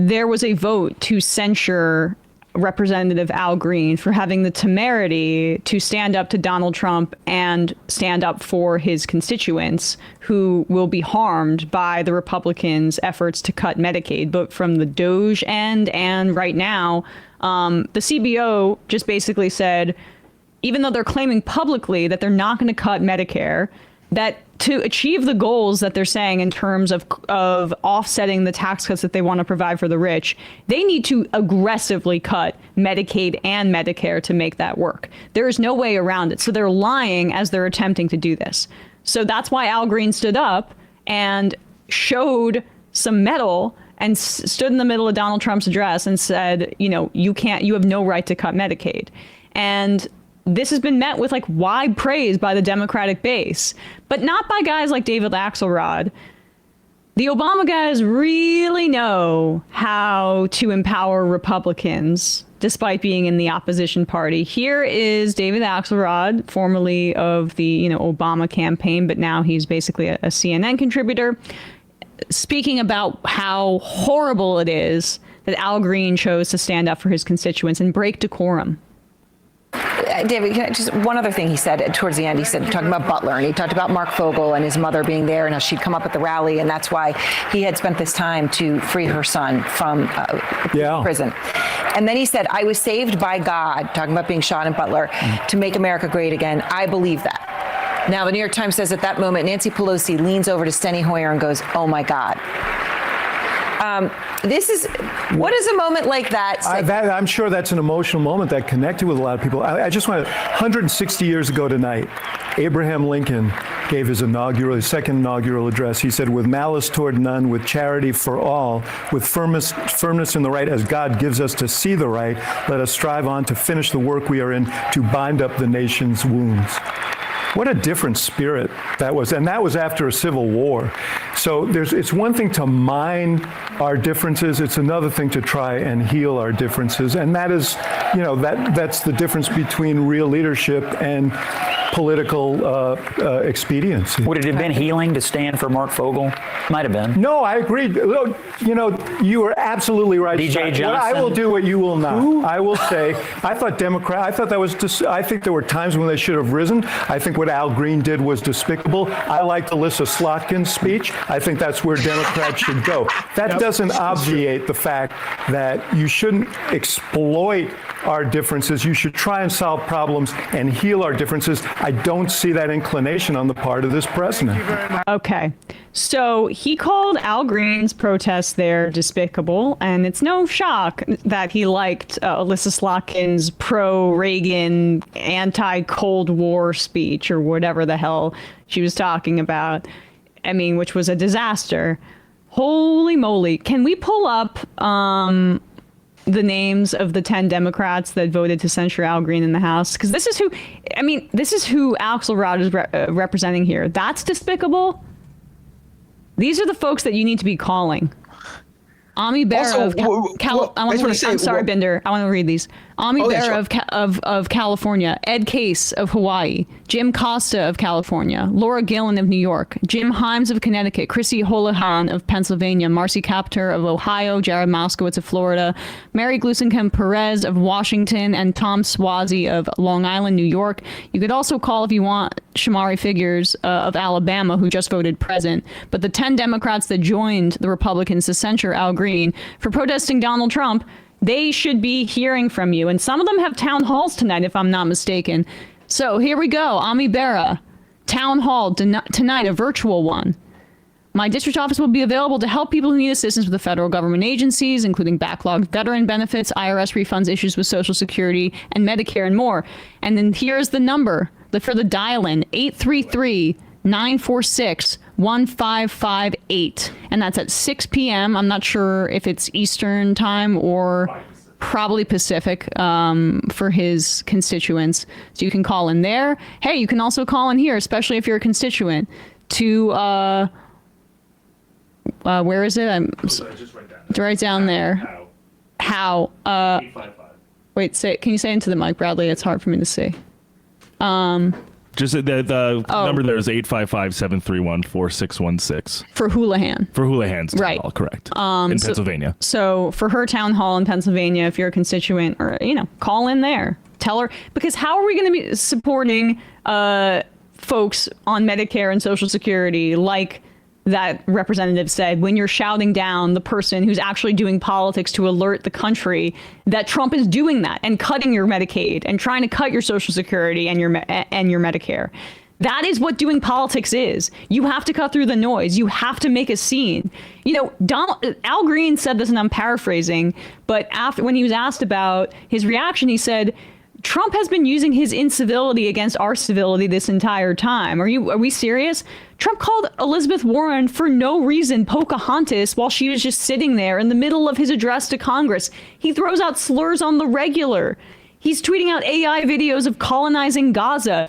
there was a vote to censure Representative Al Green for having the temerity to stand up to Donald Trump and stand up for his constituents who will be harmed by the Republicans' efforts to cut Medicaid, both from the DOJ end and right now. The CBO just basically said, even though they're claiming publicly that they're not going to cut Medicare, that to achieve the goals that they're saying in terms of offsetting the tax cuts that they want to provide for the rich, they need to aggressively cut Medicaid and Medicare to make that work. There is no way around it. So they're lying as they're attempting to do this. So that's why Al Green stood up and showed some mettle and stood in the middle of Donald Trump's address and said, you have no right to cut Medicaid. And this has been met with like wide praise by the Democratic base, but not by guys like David Axelrod. The Obama guys really know how to empower Republicans despite being in the opposition party. Here is David Axelrod, formerly of the Obama campaign, but now he's basically a CNN contributor, speaking about how horrible it is that Al Green chose to stand up for his constituents and break decorum. David, just one other thing he said towards the end. He said, talking about Butler, and he talked about Mark Fogel and his mother being there and how she'd come up at the rally, and that's why he had spent this time to free her son from prison. And then he said, I was saved by God, talking about being shot in Butler, to make America great again. I believe that. Now, the New York Times says at that moment, Nancy Pelosi leans over to Steny Hoyer and goes, oh, my God. What is a moment like that? I'm sure that's an emotional moment that connected with a lot of people. I just want to, 160 years ago tonight, Abraham Lincoln gave his second inaugural address. He said, with malice toward none, with charity for all, with firmness in the right as God gives us to see the right, let us strive on to finish the work we are in, to bind up the nation's wounds. What a different spirit that was. And that was after a civil war. So it's one thing to mind our differences. It's another thing to try and heal our differences. And that is, that's the difference between real leadership and political expediency. Would it have been healing to stand for Mark Fogel? Might have been. No, I agree. You are absolutely right. DJ Johnson. I will do what you will not. Ooh. I will say, I think there were times when they should have risen. I think what Al Green did was despicable. I liked Alyssa Slotkin's speech. I think that's where Democrats should go. That doesn't obviate the fact that you shouldn't exploit our differences. You should try and solve problems and heal our differences. I don't see that inclination on the part of this president. Okay. So he called Al Green's protests there despicable, and it's no shock that he liked Alyssa Slotkin's pro-Reagan, anti-Cold War speech, or whatever the hell she was talking about, which was a disaster. Holy moly. Can we pull up the names of the 10 Democrats that voted to censure Al Green in the House? Because this is who Axelrod is representing here. That's despicable. These are the folks that you need to be calling. Ami Bera of Binder. I want to read these. Ami Bera of California, Ed Case of Hawaii, Jim Costa of California, Laura Gillen of New York, Jim Himes of Connecticut, Chrissy Holohan of Pennsylvania, Marcy Kaptur of Ohio, Jared Moskowitz of Florida, Mary Glusenkamp Perez of Washington, and Tom Swazi of Long Island, New York. You could also call, if you want, Shamari Figures of Alabama, who just voted present. But the 10 Democrats that joined the Republicans to censure Al Green for protesting Donald Trump, they should be hearing from you. And some of them have town halls tonight, if I'm not mistaken. So here we go. Ami Bera, town hall tonight, a virtual one. My district office will be available to help people who need assistance with the federal government agencies, including backlogged veteran benefits, IRS refunds, issues with Social Security and Medicare, and more. And then here's the number for the dial-in, 833-946-1558. And that's at 6 p.m. I'm not sure if it's Eastern time or probably Pacific for his constituents. So you can call in there. Hey, you can also call in here, especially if you're a constituent, to where is it? Right down there. How? Wait, can you say into the mic, Bradley? It's hard for me to see. Just the number there is 855-731-4616. For Houlihan. For Houlihan's town Right. hall, correct. In Pennsylvania. So for her town hall in Pennsylvania, if you're a constituent, or call in there, tell her, because how are we going to be supporting folks on Medicare and Social Security, like that representative said, when you're shouting down the person who's actually doing politics to alert the country that Trump is doing that and cutting your Medicaid and trying to cut your Social Security and your Medicare. That is what doing politics is. You have to cut through the noise. You have to make a scene. Al Green said this, and I'm paraphrasing, but when he was asked about his reaction, he said, Trump has been using his incivility against our civility this entire time. Are we serious? Trump called Elizabeth Warren for no reason Pocahontas while she was just sitting there in the middle of his address to Congress. He throws out slurs on the regular. He's tweeting out AI videos of colonizing Gaza.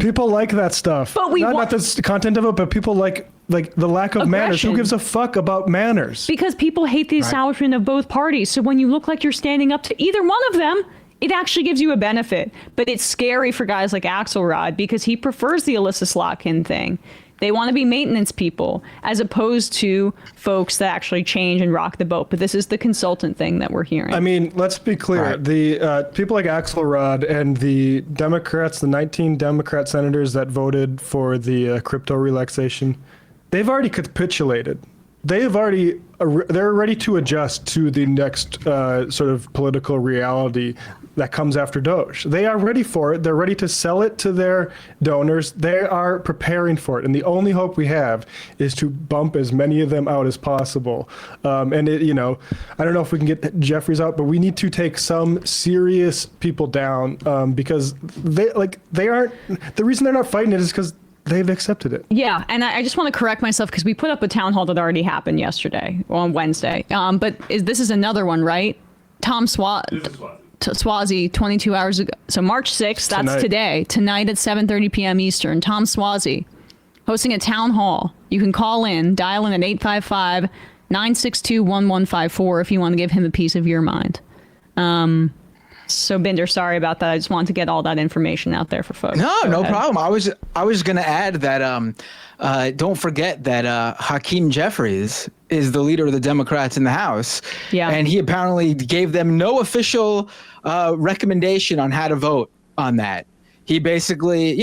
People like that stuff. But not the content of it, but people like the lack of manners. Who gives a fuck about manners? Because people hate the establishment of both parties. So when you look like you're standing up to either one of them, it actually gives you a benefit. But it's scary for guys like Axelrod because he prefers the Alyssa Slotkin thing. They want to be maintenance people as opposed to folks that actually change and rock the boat. But this is the consultant thing that we're hearing. I mean, let's be clear. Right. The people like Axelrod and the Democrats, the 19 Democrat senators that voted for the crypto relaxation, they've already capitulated. They're ready to adjust to the next sort of political reality that comes after Doge. They are ready for it. They're ready to sell it to their donors. They are preparing for it. And the only hope we have is to bump as many of them out as possible. I don't know if we can get Jeffries out, but we need to take some serious people down because they aren't, the reason they're not fighting it is because they've accepted it. Yeah, and I just want to correct myself because we put up a town hall that already happened yesterday, on Wednesday. But this is another one, right? Tom Swazi, 22 hours ago. So March 6th, that's today. Tonight at 7:30 p.m. Eastern. Tom Swazi hosting a town hall. You can call in, dial in at 855-962-1154 if you want to give him a piece of your mind. So Binder, sorry about that. I just wanted to get all that information out there for folks. No problem. I was going to add that don't forget that Hakeem Jeffries is the leader of the Democrats in the House. Yeah. And he apparently gave them no official recommendation on how to vote on that. He basically,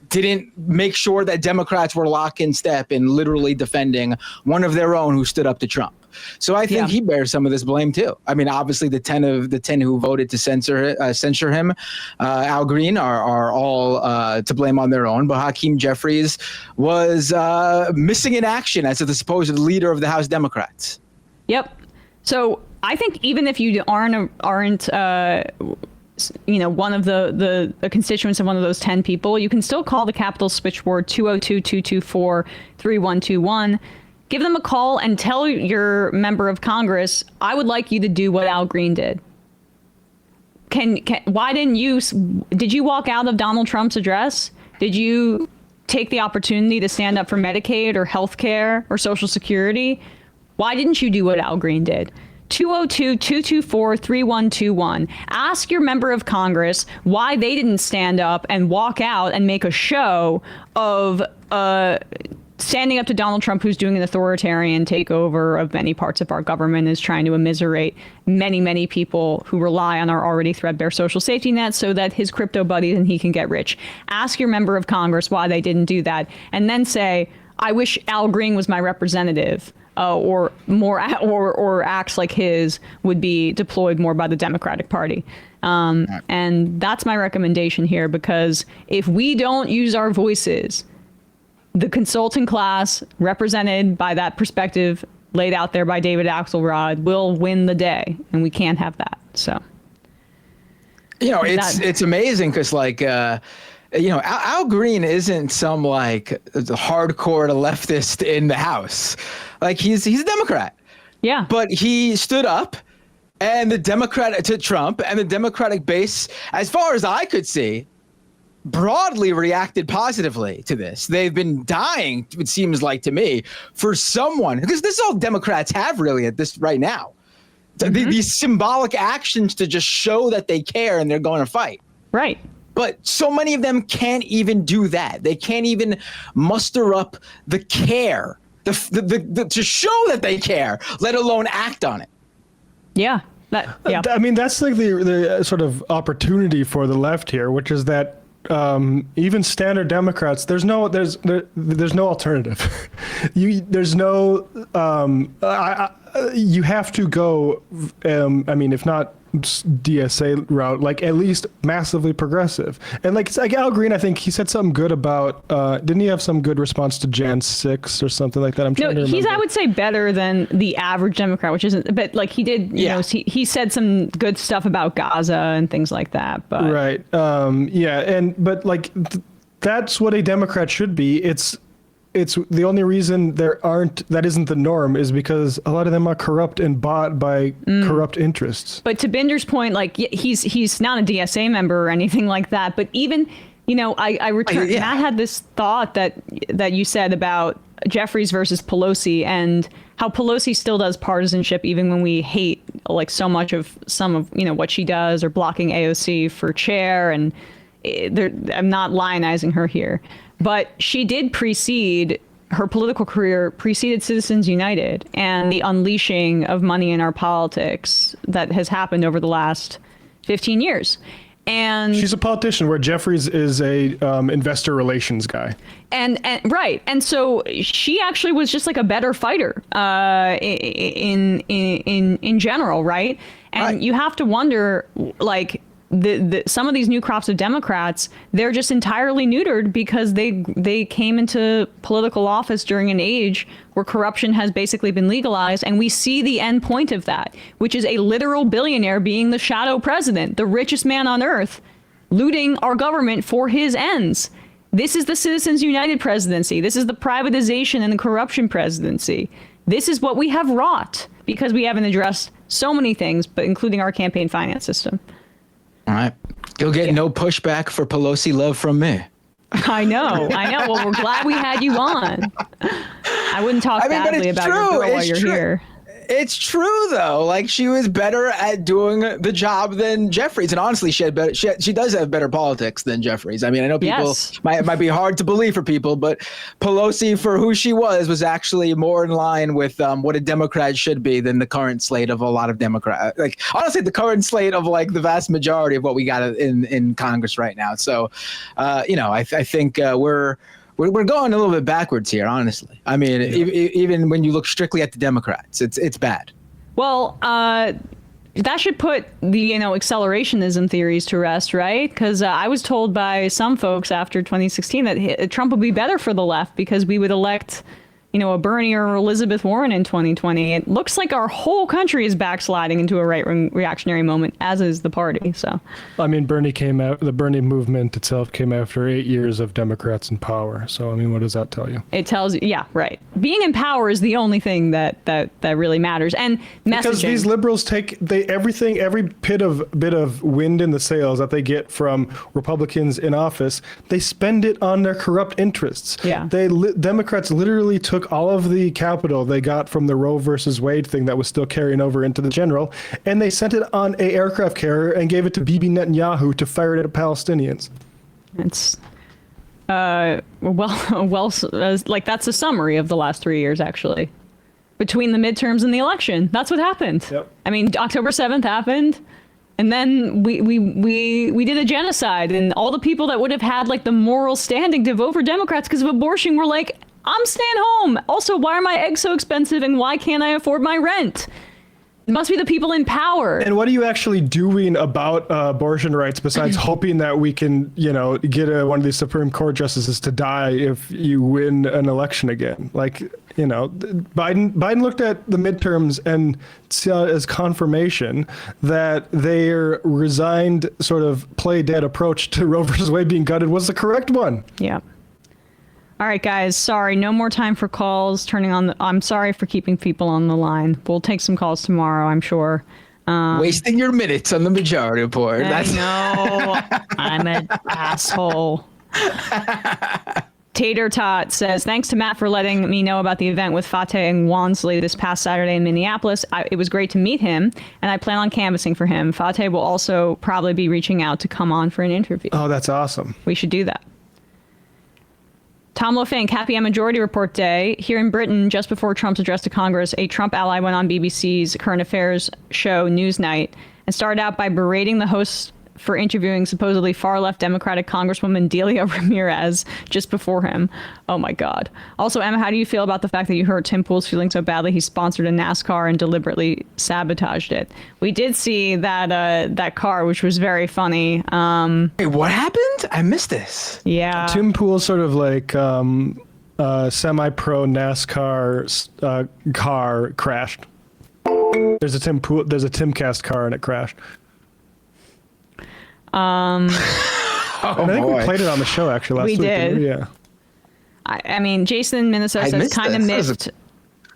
didn't make sure that Democrats were lock in step in literally defending one of their own who stood up to Trump. So I think he bears some of this blame too. I mean, obviously the 10 who voted to censure him, Al Green, are all to blame on their own. But Hakeem Jeffries was missing in action as the supposed leader of the House Democrats. Yep. So I think even if you aren't one of the constituents of one of those 10 people, you can still call the Capitol switchboard 202-224-3121. Give them a call and tell your member of Congress, I would like you to do what Al Green did. Why didn't did you walk out of Donald Trump's address? Did you take the opportunity to stand up for Medicaid or health care or Social Security? Why didn't you do what Al Green did? 202-224-3121. Ask your member of Congress why they didn't stand up and walk out and make a show of standing up to Donald Trump, who's doing an authoritarian takeover of many parts of our government, is trying to immiserate many, many people who rely on our already threadbare social safety net so that his crypto buddies and he can get rich. Ask your member of Congress why they didn't do that, and then say, I wish Al Green was my representative, or acts like his would be deployed more by the Democratic Party. And that's my recommendation here, because if we don't use our voices, the consultant class represented by that perspective laid out there by David Axelrod will win the day, and we can't have that. So, it's amazing because Al Green isn't some hardcore leftist in the House. He's a Democrat. Yeah. But he stood up, and the Democrat to Trump and the Democratic base, as far as I could see, broadly reacted positively to this. They've been dying, it seems like to me, for someone, because this is all Democrats have really at this right now. Mm-hmm. These symbolic actions to just show that they care and they're going to fight. Right. But so many of them can't even do that. They can't even muster up the care, the to show that they care, let alone act on it. Yeah. I mean, that's like the sort of opportunity for the left here, which is that even standard Democrats, there's no alternative. You have to go. I mean, if not DSA route, like at least massively progressive. And like it's like Al Green, I think he said something good about. Didn't he have some good response to Jan 6 or something like that? I'm trying to remember. He's, I would say, better than the average Democrat, which isn't. But like he did, you know, he said some good stuff about Gaza and things like that. But right, but like that's what a Democrat should be. It's the only reason that isn't the norm is because a lot of them are corrupt and bought by corrupt interests. But to Binder's point, like he's not a DSA member or anything like that. But even, you know, I returned. Matt had this thought that you said about Jeffries versus Pelosi and how Pelosi still does partisanship even when we hate like so much of some of, you know, what she does or blocking AOC for chair. And I'm not lionizing her here. But she did her political career preceded Citizens United and the unleashing of money in our politics that has happened over the last 15 years. And she's a politician where Jeffries is a investor relations guy. And right. And so she actually was just like a better fighter in general. Right. And you have to wonder, like, some of these new crops of Democrats, they're just entirely neutered because they came into political office during an age where corruption has basically been legalized. And we see the end point of that, which is a literal billionaire being the shadow president, the richest man on earth, looting our government for his ends. This is the Citizens United presidency. This is the privatization and the corruption presidency. This is what we have wrought because we haven't addressed so many things, but including our campaign finance system. All right. You'll get no pushback for Pelosi love from me. I know. Well, we're glad we had you on. I wouldn't talk badly about your girl while you're here. It's true, though. Like, she was better at doing the job than Jeffries. And honestly, she does have better politics than Jeffries. I mean, I know people might be hard to believe for people, but Pelosi, for who she was actually more in line with what a Democrat should be than the current slate of a lot of Democrats. Like, honestly, the current slate of like the vast majority of what we got in Congress right now. So, I think we're going a little bit backwards here, honestly. I mean, even when you look strictly at the Democrats, it's bad. Well, that should put the accelerationism theories to rest, right? Because I was told by some folks after 2016 that Trump would be better for the left because we would elect a Bernie or Elizabeth Warren in 2020. It looks like our whole country is backsliding into a right-wing reactionary moment, as is the party. So, I mean, the Bernie movement itself came after 8 years of Democrats in power. So, I mean, what does that tell you? It tells you, yeah, right. Being in power is the only thing that really matters. And messaging. Because these liberals take every bit of wind in the sails that they get from Republicans in office, they spend it on their corrupt interests. Yeah. Democrats literally took all of the capital they got from the Roe versus Wade thing that was still carrying over into the general, and they sent it on a aircraft carrier and gave it to Bibi Netanyahu to fire it at Palestinians. It's like that's a summary of the last 3 years, actually, between the midterms and the election. That's what happened. Yep. I mean, October 7th happened. And then we did a genocide, and all the people that would have had like the moral standing to vote for Democrats because of abortion were like, I'm staying home. Also, why are my eggs so expensive and why can't I afford my rent? It must be the people in power. And what are you actually doing about abortion rights besides hoping that we can, get one of these Supreme Court justices to die if you win an election again? Like, Biden looked at the midterms and saw it as confirmation that their resigned sort of play dead approach to Roe versus Wade being gutted was the correct one. Yeah. All right, guys. Sorry, no more time for calls. I'm sorry for keeping people on the line. We'll take some calls tomorrow, I'm sure. Wasting your minutes on the majority report. I know. I'm an asshole. Tater Tot says, thanks to Matt for letting me know about the event with Fateh and Wansley this past Saturday in Minneapolis. It was great to meet him, and I plan on canvassing for him. Fateh will also probably be reaching out to come on for an interview. Oh, that's awesome. We should do that. Tom Lofink, happy Majority Report Day. Here in Britain, just before Trump's address to Congress, a Trump ally went on BBC's current affairs show Newsnight and started out by berating the host for interviewing supposedly far-left Democratic Congresswoman Delia Ramirez just before him. Oh, my God. Also, Emma, how do you feel about the fact that you hurt Tim Pool's feelings so badly he sponsored a NASCAR and deliberately sabotaged it? We did see that car, which was very funny. Hey, what happened? I missed this. Yeah. Tim Pool's sort of like semi-pro NASCAR car crashed. There's a Timcast car and it crashed. Oh, I think we played it on the show actually last week. We did. Yeah. I mean, Jason in Minnesota says kind of missed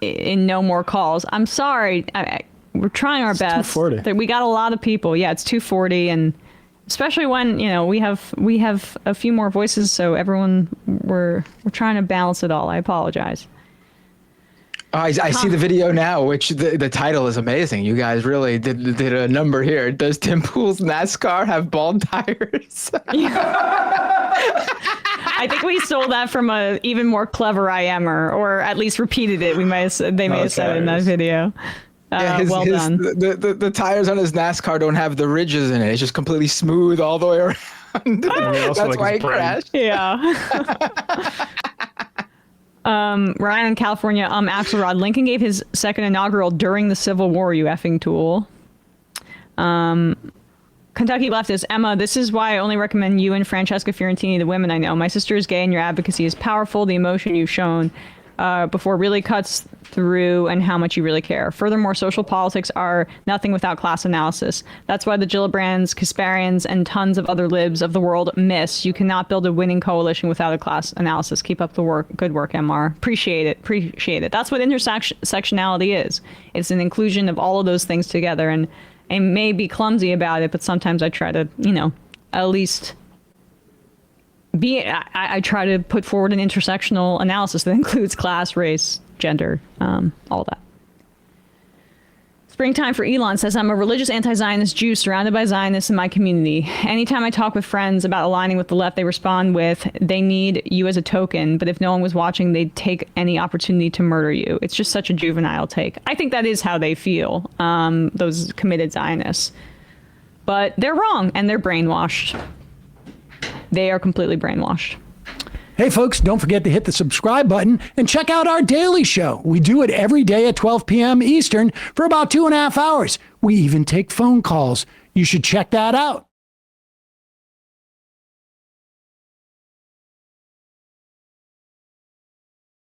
in no more calls. I'm sorry. We're trying our best. 240. We got a lot of people. Yeah, it's 240, and especially when we have a few more voices, so everyone we're trying to balance it all. I apologize. Oh, I see the video now, which the title is amazing. You guys really did a number here. Does Tim Pool's NASCAR have bald tires? I think we stole that from a even more clever IMer, or at least repeated it. They may have said it in that video. Well done. The tires on his NASCAR don't have the ridges in it. It's just completely smooth all the way around. That's why it crashed. Yeah. Ryan in California, Axelrod, Lincoln gave his second inaugural during the Civil War, you effing tool. Kentucky leftist, Emma, this is why I only recommend you and Francesca Fiorentini, the women I know. My sister is gay and your advocacy is powerful. The emotion you've shown before really cuts through and how much you really care. Furthermore, social politics are nothing without class analysis. That's why the Gillibrands, Kasparians, and tons of other libs of the world miss. You cannot build a winning coalition without a class analysis. Keep up the work. Good work, MR. Appreciate it. That's what intersectionality is. It's an inclusion of all of those things together. And I may be clumsy about it, but sometimes I try to, at least I try to put forward an intersectional analysis that includes class, race, gender, all that. Springtime for Elon says, I'm a religious anti-Zionist Jew surrounded by Zionists in my community. Anytime I talk with friends about aligning with the left, they respond with, they need you as a token, but if no one was watching, they'd take any opportunity to murder you. It's just such a juvenile take. I think that is how they feel, those committed Zionists. But they're wrong, and they're brainwashed. They are completely brainwashed. Hey, folks, don't forget to hit the subscribe button and check out our daily show. We do it every day at 12 p.m. Eastern for about 2.5 hours. We even take phone calls. You should check that out.